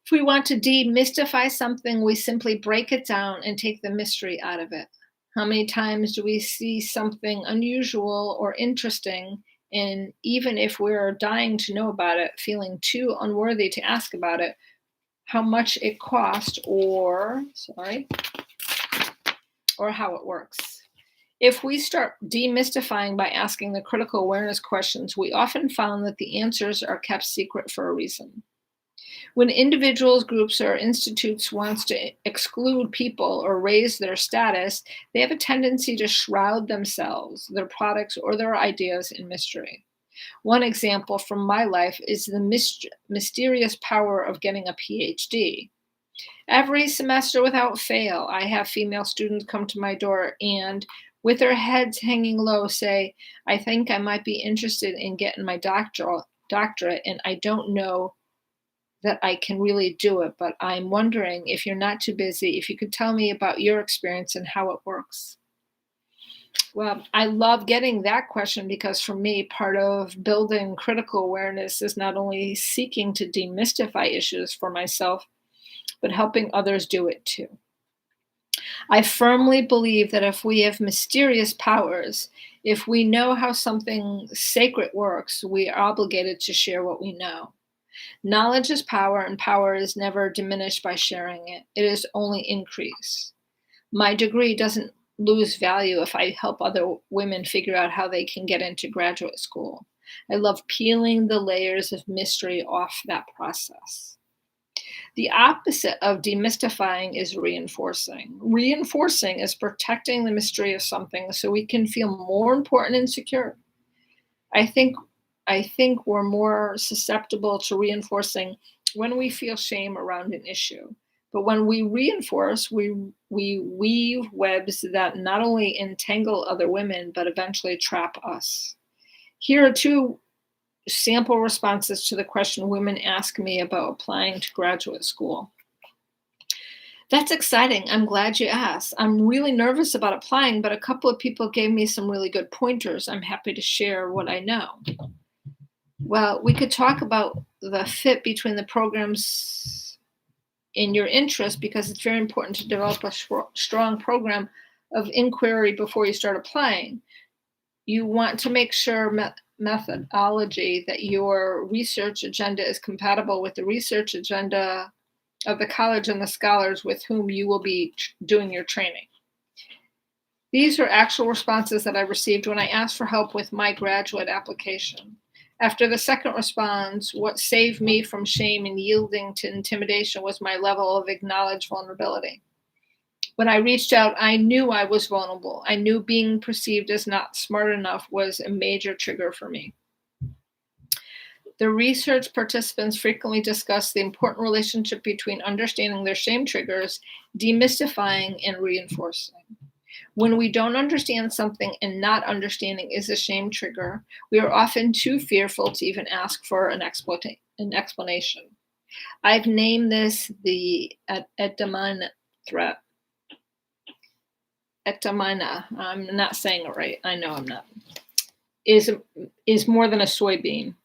If we want to demystify something, we simply break it down and take the mystery out of it. How many times do we see something unusual or interesting, and even if we're dying to know about it, feeling too unworthy to ask about it, how much it cost or how it works? If we start demystifying by asking the critical awareness questions, we often found that the answers are kept secret for a reason. When individuals, groups, or institutes want to exclude people or raise their status, they have a tendency to shroud themselves, their products, or their ideas in mystery. One example from my life is the mysterious power of getting a PhD. Every semester without fail, I have female students come to my door and, with their heads hanging low, say, I think I might be interested in getting my doctorate, and I don't know that I can really do it, but I'm wondering if you're not too busy, if you could tell me about your experience and how it works. Well, I love getting that question because for me, part of building critical awareness is not only seeking to demystify issues for myself, but helping others do it too. I firmly believe that if we have mysterious powers, if we know how something sacred works, we are obligated to share what we know. Knowledge is power, and power is never diminished by sharing it. It is only increased. My degree doesn't lose value if I help other women figure out how they can get into graduate school. I love peeling the layers of mystery off that process. The opposite of demystifying is reinforcing. Reinforcing is protecting the mystery of something so we can feel more important and secure. I think we're more susceptible to reinforcing when we feel shame around an issue. But when we reinforce, we weave webs that not only entangle other women, but eventually trap us. Here are two sample responses to the question women ask me about applying to graduate school. That's exciting. I'm glad you asked. I'm really nervous about applying, but a couple of people gave me some really good pointers. I'm happy to share what I know. Well, we could talk about the fit between the programs in your interest, because it's very important to develop a strong program of inquiry before you start applying. You want to make sure methodology that your research agenda is compatible with the research agenda of the college and the scholars with whom you will be doing your training. These are actual responses that I received when I asked for help with my graduate application. After the second response, what saved me from shame and yielding to intimidation was my level of acknowledged vulnerability. When I reached out, I knew I was vulnerable. I knew being perceived as not smart enough was a major trigger for me. The research participants frequently discussed the important relationship between understanding their shame triggers, demystifying, and reinforcing. When we don't understand something and not understanding is a shame trigger, we are often too fearful to even ask for an explanation. I've named this the Edamina threat. Edamina, I'm not saying it right. I know I'm not. Is more than a soybean.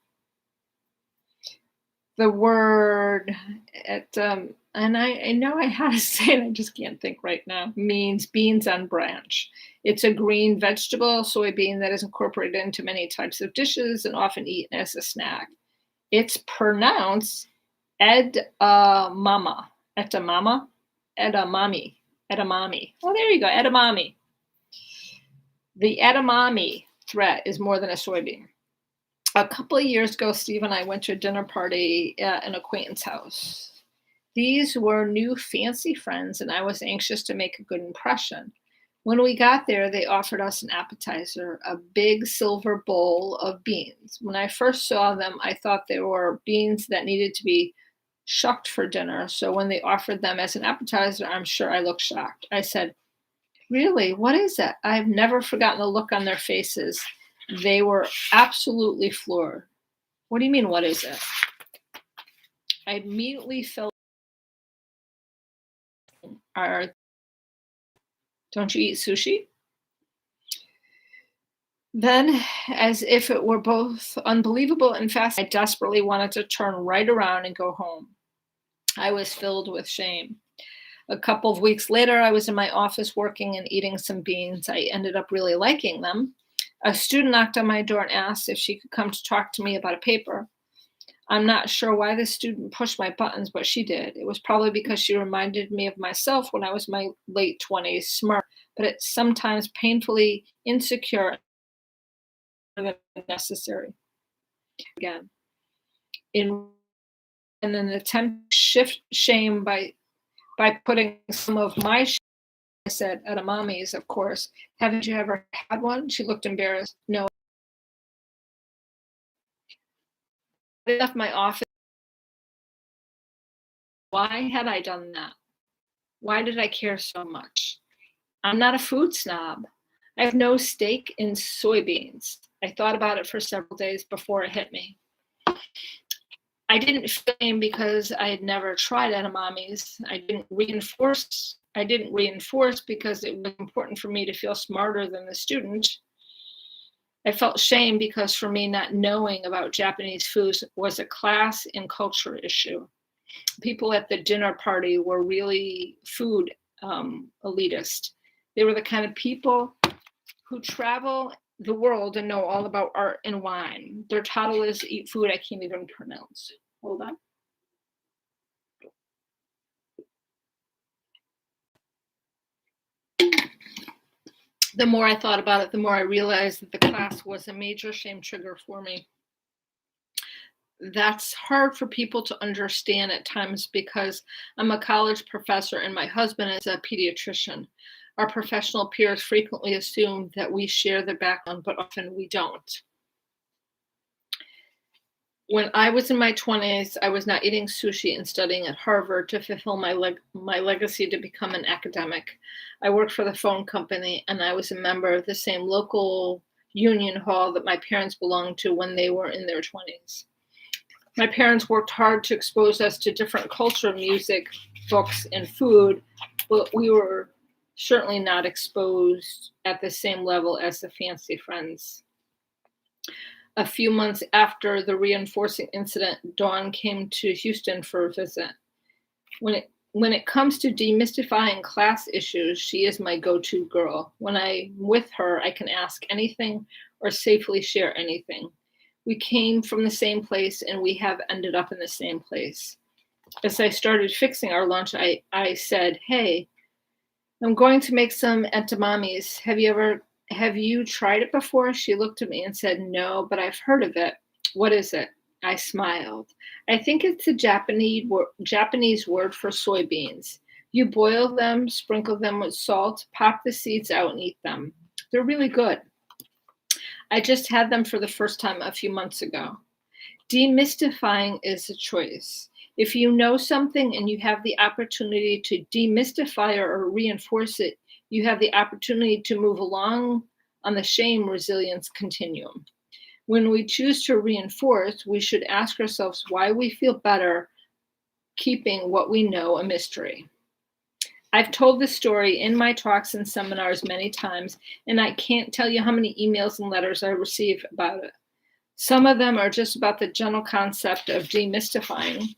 The word and I know I had to say it, I just can't think right now, means beans on branch. It's a green vegetable, soybean, that is incorporated into many types of dishes and often eaten as a snack. It's pronounced edamame. Oh, there you go, edamame. The edamame threat is more than a soybean. A couple of years ago, Steve and I went to a dinner party at an acquaintance house. These were new fancy friends, and I was anxious to make a good impression. When we got there, they offered us an appetizer, a big silver bowl of beans. When I first saw them, I thought they were beans that needed to be shucked for dinner. So when they offered them as an appetizer, I'm sure I looked shocked. I said, "Really, what is it?" I've never forgotten the look on their faces. They were absolutely floored. "What do you mean, what is it?" I immediately felt, don't you eat sushi? Then, as if it were both unbelievable and fascinating, I desperately wanted to turn right around and go home. I was filled with shame. A couple of weeks later, I was in my office working and eating some beans. I ended up really liking them. A student knocked on my door and asked if she could come to talk to me about a paper. I'm not sure why the student pushed my buttons, but she did. It was probably because she reminded me of myself when I was in my late 20s, smart, but it's sometimes painfully insecure and necessary. Again, in an attempt to shift shame by putting some of my shame, I said, edamames, of course. "Haven't you ever had one?" She looked embarrassed. "No." I left my office. Why had I done that? Why did I care so much? I'm not a food snob. I have no stake in soybeans. I thought about it for several days before it hit me. I didn't feel shame because I had never tried edamames. I didn't reinforce because it was important for me to feel smarter than the student. I felt shame because for me, not knowing about Japanese foods was a class and culture issue. People at the dinner party were really food elitist. They were the kind of people who travel the world and know all about art and wine. Their title is "Eat Food I Can't Even Pronounce." Hold on. The more I thought about it, the more I realized that the class was a major shame trigger for me. That's hard for people to understand at times because I'm a college professor and my husband is a pediatrician. Our professional peers frequently assume that we share the background, but often we don't. When I was in my 20s, I was not eating sushi and studying at Harvard to fulfill my legacy to become an academic. I worked for the phone company and I was a member of the same local union hall that my parents belonged to when they were in their 20s. My parents worked hard to expose us to different culture, music, books, and food, but we were certainly not exposed at the same level as the fancy friends. A few months after the reinforcing incident, Dawn came to Houston for a visit. When it comes to demystifying class issues, she is my go-to girl. When I'm with her, I can ask anything or safely share anything. We came from the same place and we have ended up in the same place. As I started fixing our lunch, I said, "Hey, I'm going to make some edamames. Have you tried it before?" She looked at me and said, "No, but I've heard of it. What is it?" I smiled. "I think it's a Japanese word for soybeans. You boil them, sprinkle them with salt, pop the seeds out and eat them. They're really good. I just had them for the first time a few months ago." Demystifying is a choice. If you know something and you have the opportunity to demystify or reinforce it, you have the opportunity to move along on the shame resilience continuum. When we choose to reinforce, we should ask ourselves why we feel better keeping what we know a mystery. I've told this story in my talks and seminars many times, and I can't tell you how many emails and letters I receive about it. Some of them are just about the general concept of demystifying,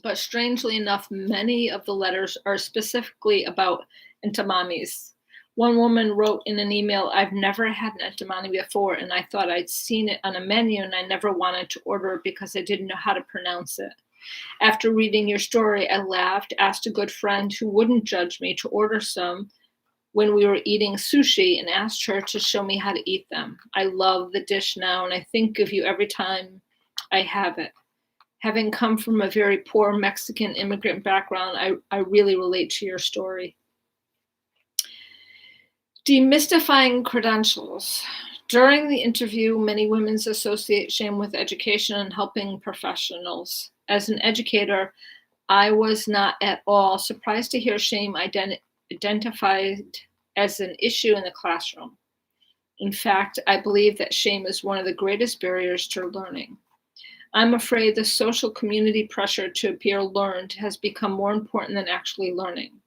but strangely enough, many of the letters are specifically about edamames. One woman wrote in an email, "I've never had an edamame before, and I thought I'd seen it on a menu, and I never wanted to order it because I didn't know how to pronounce it. After reading your story, I laughed, asked a good friend who wouldn't judge me to order some when we were eating sushi and asked her to show me how to eat them. I love the dish now, and I think of you every time I have it. Having come from a very poor Mexican immigrant background, I really relate to your story." Demystifying credentials. During the interview, many women associate shame with education and helping professionals. As an educator, I was not at all surprised to hear shame identified as an issue in the classroom. In fact, I believe that shame is one of the greatest barriers to learning. I'm afraid the social community pressure to appear learned has become more important than actually learning.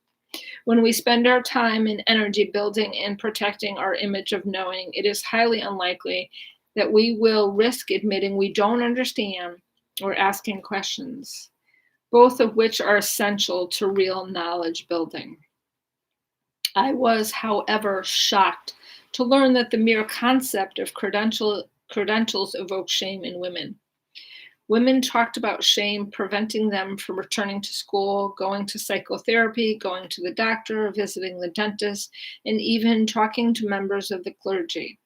When we spend our time and energy building and protecting our image of knowing, it is highly unlikely that we will risk admitting we don't understand or asking questions, both of which are essential to real knowledge building. I was, however, shocked to learn that the mere concept of credentials evokes shame in women. Women talked about shame preventing them from returning to school, going to psychotherapy, going to the doctor, visiting the dentist, and even talking to members of the clergy.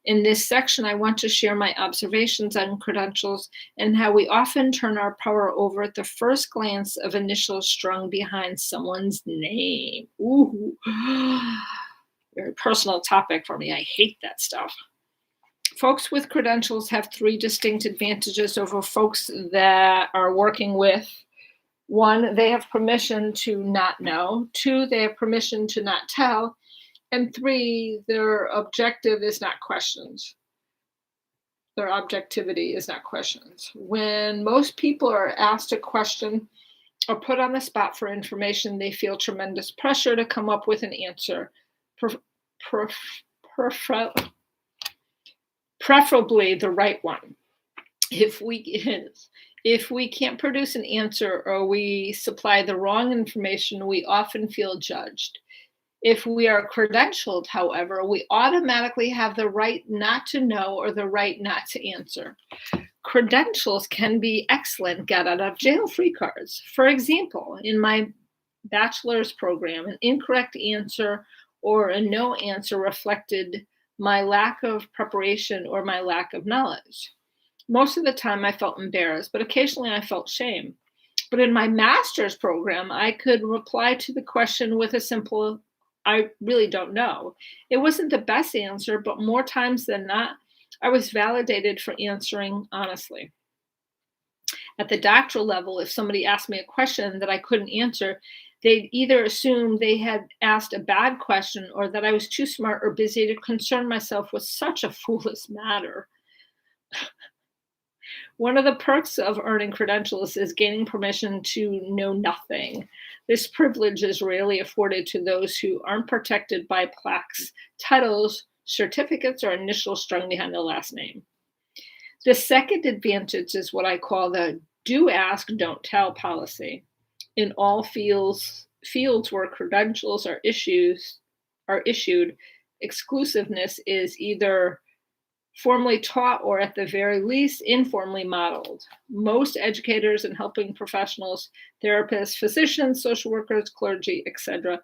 In this section, I want to share my observations on credentials and how we often turn our power over at the first glance of initials strung behind someone's name. Ooh, very personal topic for me. I hate that stuff. Folks with credentials have three distinct advantages over folks that are working with. One, they have permission to not know. Two, they have permission to not tell. And three, their objective is not questions. Their objectivity is not questions. When most people are asked a question or put on the spot for information, they feel tremendous pressure to come up with an answer, preferably the right one. If we can't produce an answer or we supply the wrong information, we often feel judged. If we are credentialed, however, we automatically have the right not to know or the right not to answer. credentials can be excellent get out of jail free cards. For example, in my bachelor's program, an incorrect answer or a no answer reflected my lack of preparation or my lack of knowledge. Most of the time I felt embarrassed, but occasionally I felt shame. But in my master's program, I could reply to the question with a simple, I really don't know. It wasn't the best answer, but more times than not, I was validated for answering honestly. At the doctoral level, if somebody asked me a question that I couldn't answer, they'd either assume they had asked a bad question or that I was too smart or busy to concern myself with such a foolish matter. One of the perks of earning credentials is gaining permission to know nothing. This privilege is rarely afforded to those who aren't protected by plaques, titles, certificates, or initials strung behind the last name. The second advantage is what I call the do ask, don't tell policy. In all fields where credentials are issued, exclusiveness is either formally taught or at the very least informally modeled. Most educators and helping professionals, therapists, physicians, social workers, clergy, etc.,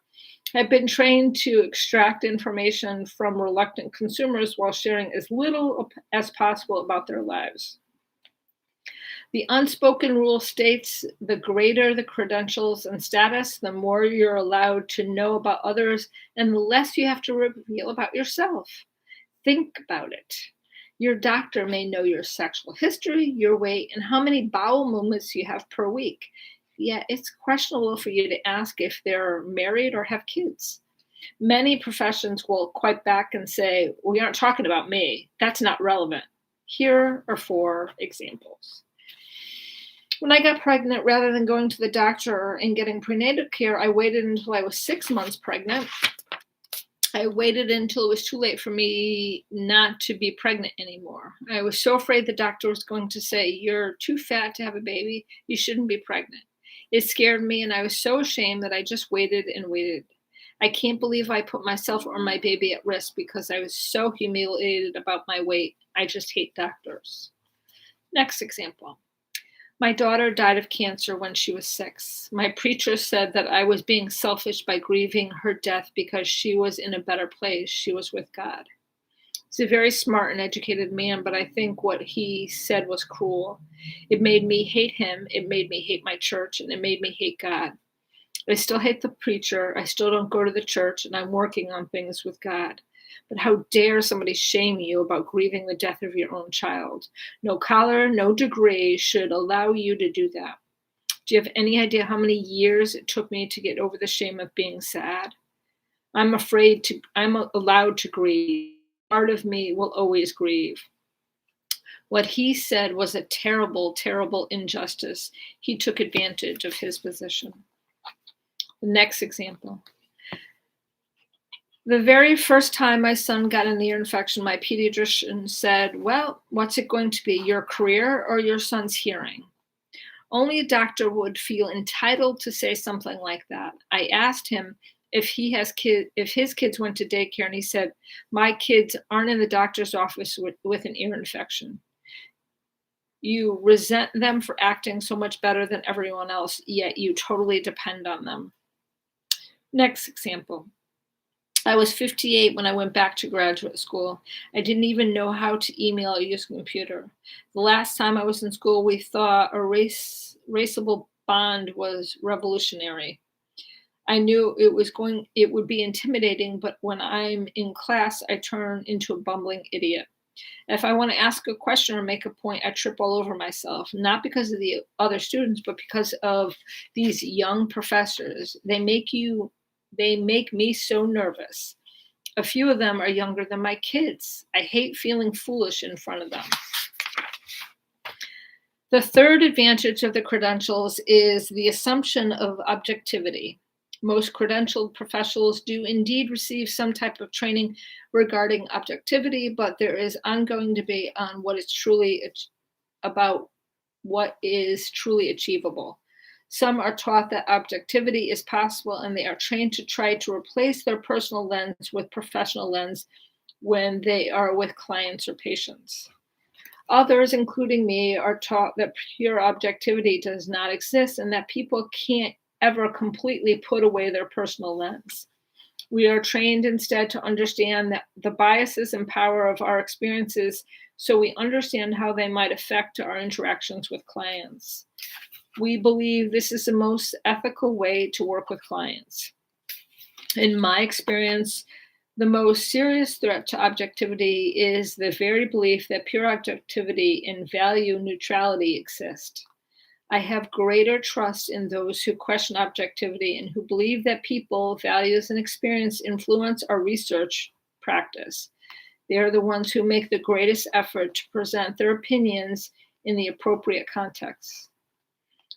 have been trained to extract information from reluctant consumers while sharing as little as possible about their lives. The unspoken rule states the greater the credentials and status, the more you're allowed to know about others and the less you have to reveal about yourself. Think about it. Your doctor may know your sexual history, your weight, and how many bowel movements you have per week. Yet it's questionable for you to ask if they're married or have kids. Many professions will quite back and say, we aren't talking about me. That's not relevant. Here are 4 examples. When I got pregnant, rather than going to the doctor and getting prenatal care, I waited until I was 6 months pregnant. I waited until it was too late for me not to be pregnant anymore. I was so afraid the doctor was going to say, you're too fat to have a baby. You shouldn't be pregnant. It scared me, and I was so ashamed that I just waited and waited. I can't believe I put myself or my baby at risk because I was so humiliated about my weight. I just hate doctors. Next example. My daughter died of cancer when she was 6. My preacher said that I was being selfish by grieving her death because she was in a better place. She was with God. He's a very smart and educated man, but I think what he said was cruel. It made me hate him, it made me hate my church, and it made me hate God. I still hate the preacher, I still don't go to the church, and I'm working on things with God. But how dare somebody shame you about grieving the death of your own child? No collar, no degree should allow you to do that. Do you have any idea how many years it took me to get over the shame of being sad? I'm allowed to grieve. Part of me will always grieve. What he said was a terrible, terrible injustice. He took advantage of his position. The next example. The very first time my son got an ear infection, my pediatrician said, well, what's it going to be, your career or your son's hearing? Only a doctor would feel entitled to say something like that. I asked him if his kids went to daycare, and he said, my kids aren't in the doctor's office with an ear infection. You resent them for acting so much better than everyone else, yet you totally depend on them. Next example. I was 58 when I went back to graduate school. I didn't even know how to email or use a computer. The last time I was in school, we thought a raceable bond was revolutionary. I knew it would be intimidating, but when I'm in class, I turn into a bumbling idiot. If I want to ask a question or make a point, I trip all over myself, not because of the other students, but because of these young professors. They make me so nervous. A few of them are younger than my kids. I hate feeling foolish in front of them. The third advantage of the credentials is the assumption of objectivity. Most credentialed professionals do indeed receive some type of training regarding objectivity, but there is ongoing debate on what is truly achievable. Some are taught that objectivity is possible, and they are trained to try to replace their personal lens with professional lens when they are with clients or patients. Others, including me, are taught that pure objectivity does not exist and that people can't ever completely put away their personal lens. We are trained instead to understand that the biases and power of our experiences so we understand how they might affect our interactions with clients. We believe this is the most ethical way to work with clients. In my experience, the most serious threat to objectivity is the very belief that pure objectivity and value neutrality exist. I have greater trust in those who question objectivity and who believe that people, values, and experience influence our research practice. They are the ones who make the greatest effort to present their opinions in the appropriate context.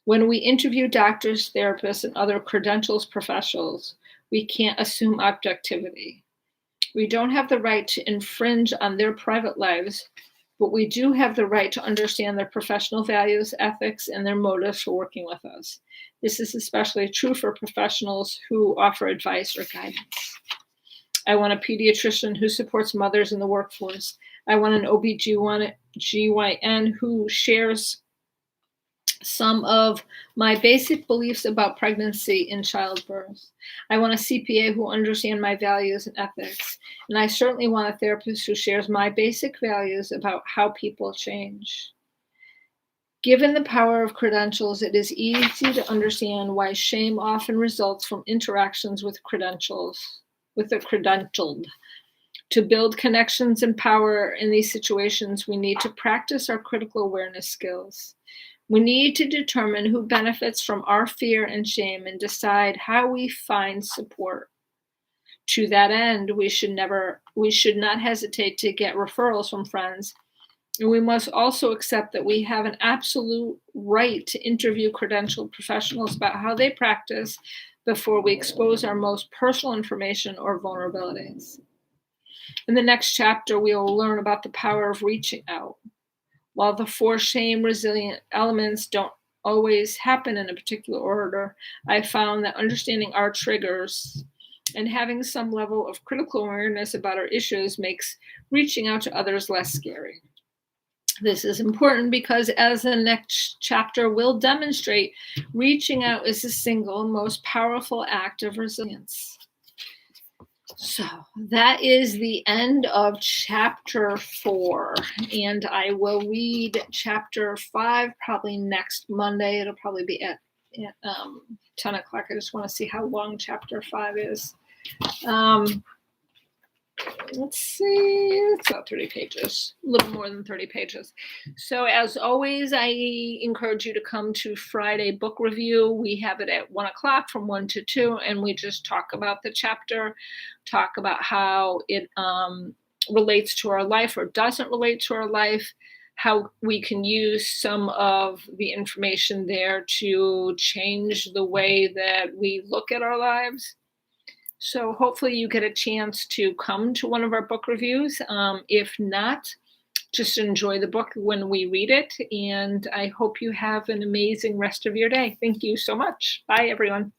When we interview doctors, therapists, and other credentials professionals, we can't assume objectivity. We don't have the right to infringe on their private lives, but we do have the right to understand their professional values, ethics, and their motives for working with us. This is especially true for professionals who offer advice or guidance. I want a pediatrician who supports mothers in the workforce. I want an OBGYN who shares some of my basic beliefs about pregnancy and childbirth. I want a CPA who understands my values and ethics. And I certainly want a therapist who shares my basic values about how people change. Given the power of credentials, it is easy to understand why shame often results from interactions with the credentialed. To build connections and power in these situations, we need to practice our critical awareness skills. We need to determine who benefits from our fear and shame and decide how we find support. To that end, we should not hesitate to get referrals from friends. And we must also accept that we have an absolute right to interview credentialed professionals about how they practice before we expose our most personal information or vulnerabilities. In the next chapter, we will learn about the power of reaching out. While the 4 shame-resilient elements don't always happen in a particular order, I found that understanding our triggers and having some level of critical awareness about our issues makes reaching out to others less scary. This is important because, as the next chapter will demonstrate, reaching out is the single most powerful act of resilience. So that is the end of chapter 4, and I will read chapter 5 probably next Monday. It'll probably be at 10 o'clock. I just want to see how long chapter 5 is. Let's see, it's about 30 pages, a little more than 30 pages. So as always, I encourage you to come to Friday book review. We have it at 1 o'clock from 1 to 2, and we just talk about the chapter, talk about how it relates to our life or doesn't relate to our life, how we can use some of the information there to change the way that we look at our lives. So hopefully you get a chance to come to one of our book reviews. If not, just enjoy the book when we read it. And I hope you have an amazing rest of your day. Thank you so much. Bye, everyone.